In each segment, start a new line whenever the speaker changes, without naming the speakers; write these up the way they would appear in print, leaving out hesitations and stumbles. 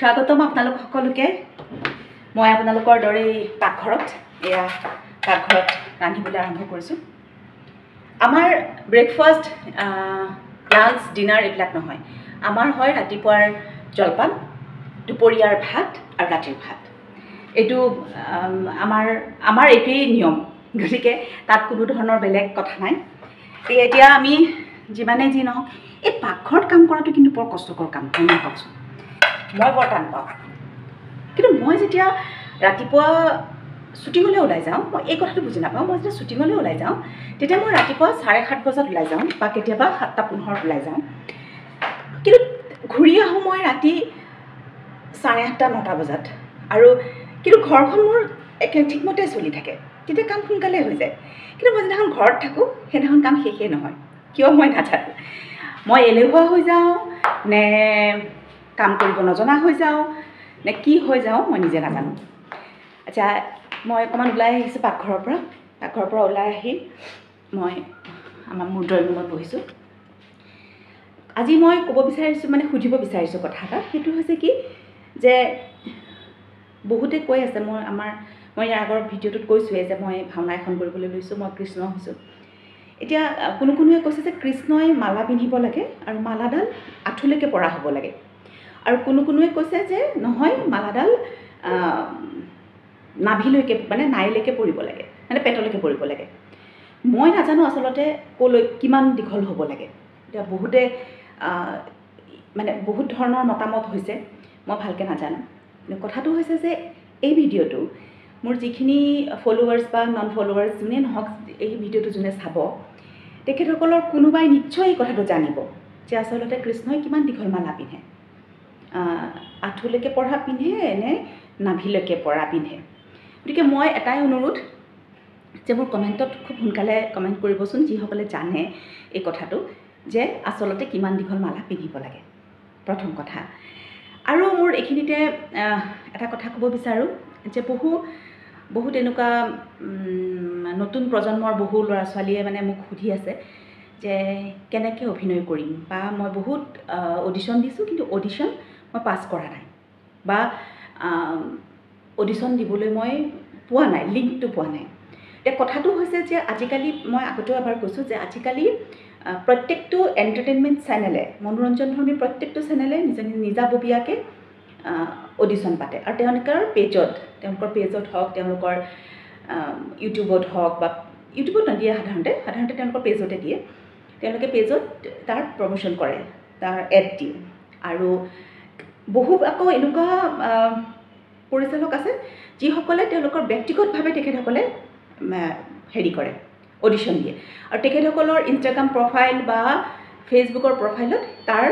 স্বাগতম আপোনালোক সকলোকে। মই আপোনালোকৰ দৰে পাকঘৰত ৰান্ধিবলৈ আৰম্ভ কৰিছোঁ। আমাৰ ব্ৰেকফাষ্ট, লাঞ্চ, ডিনাৰ এইবিলাক নহয়। আমাৰ হয় ৰাতিপুৱাৰ জলপান, দুপৰীয়াৰ ভাত আৰু ৰাতিৰ ভাত। এইটো আমাৰ এইটোৱেই নিয়ম, গতিকে তাত কোনো ধৰণৰ বেলেগ কথা নাই। এতিয়া আমি যিমানেই যি নহওক, এই পাকঘৰত কাম কৰাটো কিন্তু বৰ কষ্টকৰ কাম, মই কওকচোন। মই বৰ টান পাওঁ, কিন্তু মই যেতিয়া ৰাতিপুৱা শ্বুটিঙলৈ ওলাই যাওঁ, মই এই কথাটো বুজি নাপাওঁ। মই যেতিয়া শ্বুটিঙলৈ ওলাই যাওঁ, তেতিয়া মই ৰাতিপুৱা 7:30 বজাত ওলাই যাওঁ বা কেতিয়াবা 7:15 ওলাই যাওঁ, কিন্তু ঘূৰি আহোঁ মই ৰাতি 8:30, 9 বজাত। আৰু কিন্তু ঘৰখন মোৰ ঠিকমতে চলি থাকে, তেতিয়া কাম সোনকালে হৈ যায়। কিন্তু মই যিদিনাখন ঘৰত থাকোঁ, সেইদিনাখন কাম শেষেই নহয়। কিয় মই নাজানো। মই এলেহুৱা হৈ যাওঁ নে কাম কৰিব নজনা হৈ যাওঁ নে কি হৈ যাওঁ, মই নিজে নাজানো। আচ্ছা, মই অকণমান ওলাই আহিছোঁ পাকঘৰৰ পৰা ওলাই আহি মই মোৰ ড্ৰয়িং ৰুমত বহিছোঁ। আজি মই ক'ব বিচাৰিছোঁ, সুধিব বিচাৰিছোঁ কথা এটা। সেইটো হৈছে কি যে বহুতে কৈ আছে, মই ইয়াৰ আগৰ ভিডিঅ'টোত কৈছোঁৱেই যে মই ভাওনা এখন কৰিবলৈ লৈছোঁ, মই কৃষ্ণ হৈছোঁ। এতিয়া কোনোৱে কৈছে যে কৃষ্ণই মালা পিন্ধিব লাগে আৰু মালাডাল আঁঠুলৈকে পৰা হ'ব লাগে, আৰু কোনোৱে কৈছে যে নহয়, মালাডাল নাভিলৈকে নাইলৈকে পৰিব লাগে, পেটলৈকে পৰিব লাগে। মই নাজানো আচলতে কিমান দীঘল হ'ব লাগে। এতিয়া বহুতে বহুত ধৰণৰ মতামত হৈছে, মই ভালকৈ নাজানো। কথাটো হৈছে যে এই ভিডিঅ'টো মোৰ যিখিনি ফলোৱাৰ্ছ বা নন ফলোৱাৰ্ছ যোনে নহওক, এই ভিডিঅ'টো যোনে চাব, তেখেতসকলৰ কোনোবাই নিশ্চয় এই কথাটো জানিব যে আচলতে কৃষ্ণই কিমান দীঘল মালা পিন্ধে, আঁঠুলৈকে পৰা পিন্ধে নে নাভিলৈকে পৰা পিন্ধে। গতিকে মই এটাই অনুৰোধ যে মোৰ কমেণ্টত খুব সোনকালে কমেণ্ট কৰিবচোন, যিসকলে জানে এই কথাটো, যে আচলতে কিমান দীঘল মালা পিন্ধিব লাগে, প্ৰথম কথা। আৰু মোৰ এইখিনিতে এটা কথা ক'ব বিচাৰোঁ যে বহুত এনেকুৱা নতুন প্ৰজন্মৰ বহু ল'ৰা ছোৱালীয়ে মোক সুধি আছে যে কেনেকৈ অভিনয় কৰিম, বা মই বহুত অডিশ্যন দিছোঁ, কিন্তু অডিশ্যন মই পাছ কৰা নাই, বা অডিশ্যন দিবলৈ মই পোৱা নাই, লিংকটো পোৱা নাই। এতিয়া কথাটো হৈছে যে আজিকালি, মই আগতেও এবাৰ কৈছোঁ যে আজিকালি প্ৰত্যেকটো এণ্টাৰটেইনমেণ্ট চেনেলে, মনোৰঞ্জনধৰ্মী প্ৰত্যেকটো চেনেলে নিজাববীয়াকৈ অডিশ্যন পাতে, আৰু তেওঁলোকৰ পেজত হওক, তেওঁলোকৰ ইউটিউবত হওক, বা ইউটিউবত নিদিয়ে, সাধাৰণতে তেওঁলোকৰ পেজতে দিয়ে। তেওঁলোকে পেজত তাৰ প্ৰমোশ্যন কৰে, তাৰ এড দিয়ে। আৰু আকৌ এনেকুৱা পৰিচালক আছে যিসকলে তেওঁলোকৰ ব্যক্তিগতভাৱে তেখেতসকলে কৰে, অডিশ্যন দিয়ে, আৰু তেখেতসকলৰ ইনষ্টাগ্ৰাম প্ৰফাইল বা ফেচবুকৰ প্ৰফাইলত তাৰ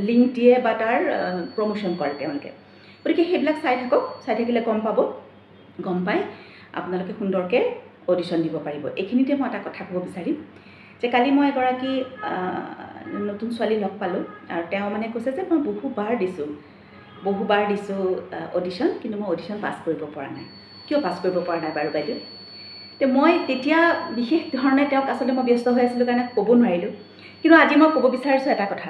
লিংক দিয়ে বা তাৰ প্ৰমোশ্যন কৰে তেওঁলোকে। গতিকে সেইবিলাক চাই থাকক, চাই থাকিলে গম পাই আপোনালোকে সুন্দৰকৈ অডিশ্যন দিব পাৰিব। এইখিনিতে মই এটা কথা ক'ব বিচাৰিম যে কালি মই এগৰাকী নতুন ছোৱালী লগ পালোঁ, আৰু তেওঁ কৈছে যে মই বহুবাৰ দিছোঁ অডিশ্যন, কিন্তু মই অডিশ্যন পাছ কৰিব পৰা নাই। কিয় পাছ কৰিব পৰা নাই বাৰু বাইদেউ? তো মই তেতিয়া বিশেষ ধৰণে তেওঁক আচলতে মই ব্যস্ত হৈ আছিলোঁ কাৰণে ক'ব নোৱাৰিলোঁ। কিন্তু আজি মই ক'ব বিচাৰিছোঁ এটা কথা,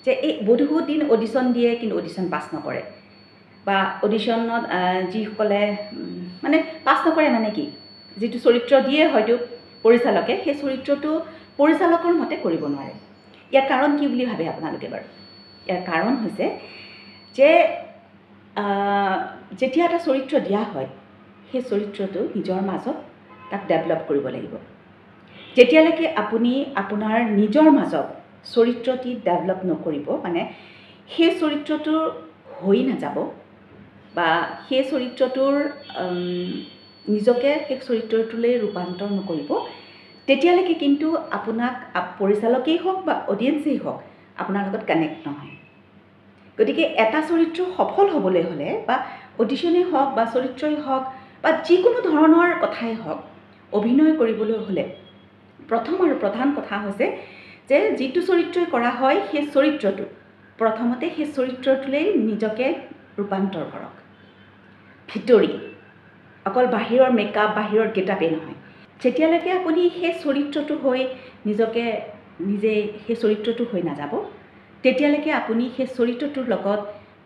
যে এই বহুত দিন অডিশ্যন দিয়ে কিন্তু অডিশ্যন পাছ নকৰে, বা অডিশ্যনত যিসকলে পাছ নকৰে, কি যিটো চৰিত্ৰ দিয়ে হয়তো পৰিচালকে, সেই চৰিত্ৰটো পৰিচালকৰ মতে কৰিব নোৱাৰে। ইয়াৰ কাৰণ কি বুলি ভাবে আপোনালোকে বাৰু? ইয়াৰ কাৰণ হৈছে যে যেতিয়া এটা চৰিত্ৰ দিয়া হয়, সেই চৰিত্ৰটো নিজৰ মাজত তাক ডেভেলপ কৰিব লাগিব। যেতিয়ালৈকে আপুনি আপোনাৰ নিজৰ মাজত চৰিত্ৰটি ডেভেলপ নকৰিব, সেই চৰিত্ৰটোৰ হৈ নাযাব, বা সেই চৰিত্ৰটোৰ নিজকে সেই চৰিত্ৰটোলৈ ৰূপান্তৰ নকৰিব, তেতিয়ালৈকে কিন্তু আপোনাক পৰিচালকেই হওক বা অডিয়েঞ্চেই হওক আপোনাৰ লগত কানেক্ট নহয়। গতিকে এটা চৰিত্ৰ সফল হ'বলৈ হ'লে, বা অডিশ্যনেই হওক বা চৰিত্ৰই হওক বা যিকোনো ধৰণৰ কথাই হওক, অভিনয় কৰিবলৈ হ'লে প্ৰথম আৰু প্ৰধান কথা হৈছে যে যিটো চৰিত্ৰই কৰা হয়, সেই চৰিত্ৰটো প্ৰথমতে সেই চৰিত্ৰটোলৈ নিজকে ৰূপান্তৰ কৰক, ভিতৰি, অকল বাহিৰৰ মেকআপ, বাহিৰৰ গেটআপেই নহয়। যেতিয়ালৈকে আপুনি সেই চৰিত্ৰটো হৈ নিজে সেই চৰিত্ৰটো হৈ নাযাব, তেতিয়ালৈকে আপুনি সেই চৰিত্ৰটোৰ লগত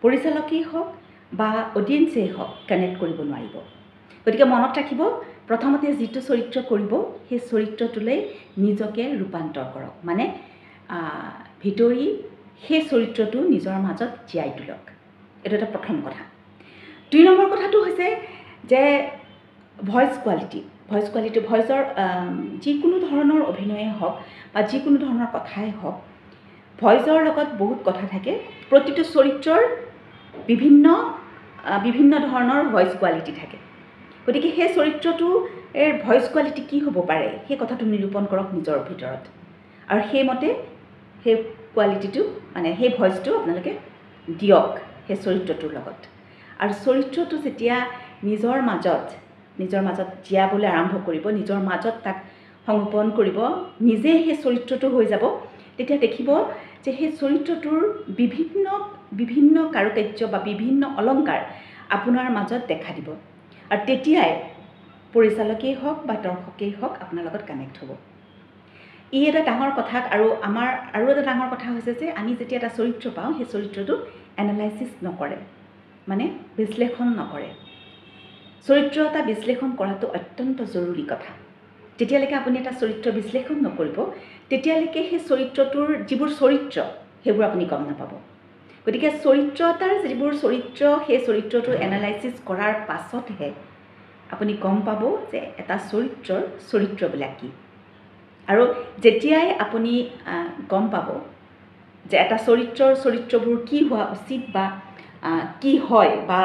পৰিচালকেই হওক বা অডিয়েঞ্চেই হওক কানেক্ট কৰিব নোৱাৰিব। গতিকে মনত ৰাখিব, প্ৰথমতে যিটো চৰিত্ৰ কৰিব সেই চৰিত্ৰটোলৈ নিজকে ৰূপান্তৰ কৰক, মানে ভিতৰি সেই চৰিত্ৰটো নিজৰ মাজত জীয়াই তোলক। এইটো এটা প্ৰথম কথা। 2 নম্বৰ কথাটো হৈছে যে ভইচ কোৱালিটি। ভইচৰ যিকোনো ধৰণৰ অভিনয়ে হওক বা যিকোনো ধৰণৰ কথাই হওক, ভইচৰ লগত বহুত কথা থাকে। প্ৰতিটো চৰিত্ৰৰ বিভিন্ন ধৰণৰ ভইচ কোৱালিটি থাকে। গতিকে সেই চৰিত্ৰটোৰ ভইচ কোৱালিটি কি হ'ব পাৰে সেই কথাটো নিৰূপণ কৰক নিজৰ ভিতৰত, আৰু সেইমতে সেই কোৱালিটিটো মানে সেই ভইচটো আপোনালোকে দিয়ক সেই চৰিত্ৰটোৰ লগত। আৰু চৰিত্ৰটো যেতিয়া নিজৰ মাজত জীয়াবলৈ আৰম্ভ কৰিব, নিজৰ মাজত তাক সংৰোপণ কৰিব, নিজে সেই চৰিত্ৰটো হৈ যাব, তেতিয়া দেখিব যে সেই চৰিত্ৰটোৰ বিভিন্ন কাৰুকাৰ্য বা বিভিন্ন অলংকাৰ আপোনাৰ মাজত দেখা দিব। আৰু তেতিয়াই পৰিচালকেই হওক বা দৰ্শকেই হওক আপোনাৰ লগত কানেক্ট হ'ব। ই এটা ডাঙৰ কথা। আৰু এটা ডাঙৰ কথা হৈছে যে আমি যেতিয়া এটা চৰিত্ৰ পাওঁ, সেই চৰিত্ৰটো এনালাইচিছ নকৰে, মানে বিশ্লেষণ নকৰে। চৰিত্ৰ এটা বিশ্লেষণ কৰাটো অত্যন্ত জৰুৰী কথা। যেতিয়ালৈকে আপুনি এটা চৰিত্ৰ বিশ্লেষণ নকৰিব, তেতিয়ালৈকে সেই চৰিত্ৰটোৰ যিবোৰ চৰিত্ৰ সেইবোৰ আপুনি গম নাপাব। গতিকে চৰিত্ৰ এটাৰ যিবোৰ চৰিত্ৰ, সেই চৰিত্ৰটো এনালাইচিছ কৰাৰ পাছতহে আপুনি গম পাব যে এটা চৰিত্ৰৰ চৰিত্ৰবিলাক কি। আৰু যেতিয়াই আপুনি গম পাব যে এটা চৰিত্ৰবোৰ কি হোৱা উচিত বা কি হয়, বা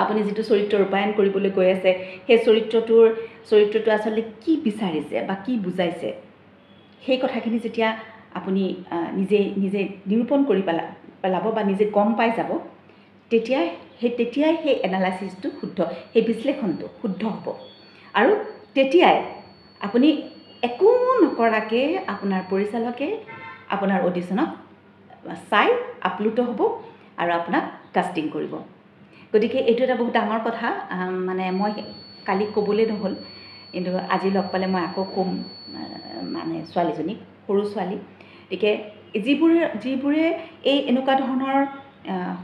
আপুনি যিটো চৰিত্ৰ ৰূপায়ণ কৰিবলৈ গৈ আছে সেই চৰিত্ৰটো আচলতে কি বিচাৰিছে বা কি বুজাইছে, সেই কথাখিনি যেতিয়া আপুনি নিজে নিৰূপণ কৰি পেলাব বা নিজে গম পাই যাব, তেতিয়াই সেই এনালাইচিছটো শুদ্ধ, সেই বিশ্লেষণটো শুদ্ধ হ'ব। আৰু তেতিয়াই আপুনি একো নকৰাকৈ আপোনাৰ পৰিচালকে আপোনাৰ অডিশ্যনক চাই আপ্লুত হ'ব আৰু আপোনাক কাষ্টিং কৰিব। গতিকে এইটো এটা বহুত ডাঙৰ কথা। মানে মই কালি ক'বলৈ নহ'ল, কিন্তু আজি লগ পালে মই আকৌ ক'ম। মানে ছোৱালীজনীক, সৰু ছোৱালী, গতিকে যিবোৰে এই এনেকুৱা ধৰণৰ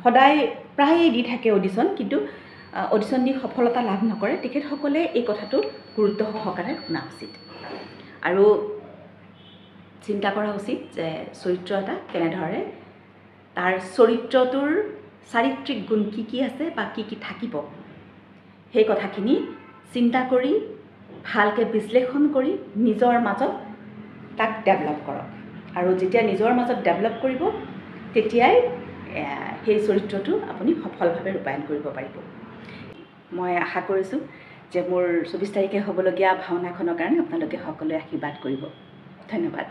সদায় প্ৰায়ে দি থাকে অডিশ্যন, কিন্তু অডিশ্যন দি সফলতা লাভ নকৰে, তেখেতসকলে এই কথাটো গুৰুত্ব সহকাৰে শুনা উচিত আৰু চিন্তা কৰা উচিত যে চৰিত্ৰ এটা কেনেদৰে, তাৰ চৰিত্ৰটোৰ চাৰিত্ৰিক গুণ কি আছে বা কি থাকিব, সেই কথাখিনি চিন্তা কৰি ভালকৈ বিশ্লেষণ কৰি নিজৰ মাজত তাক ডেভেলপ কৰক। আৰু যেতিয়া নিজৰ মাজত ডেভেলপ কৰিব, তেতিয়াই সেই চৰিত্ৰটো আপুনি সফলভাৱে ৰূপায়ণ কৰিব পাৰিব। মই আশা কৰিছোঁ যে মোৰ 24 তাৰিখে হ'বলগীয়া ভাওনাখনৰ কাৰণে আপোনালোকে সকলোৱে আশীৰ্বাদ কৰিব। ধন্যবাদ।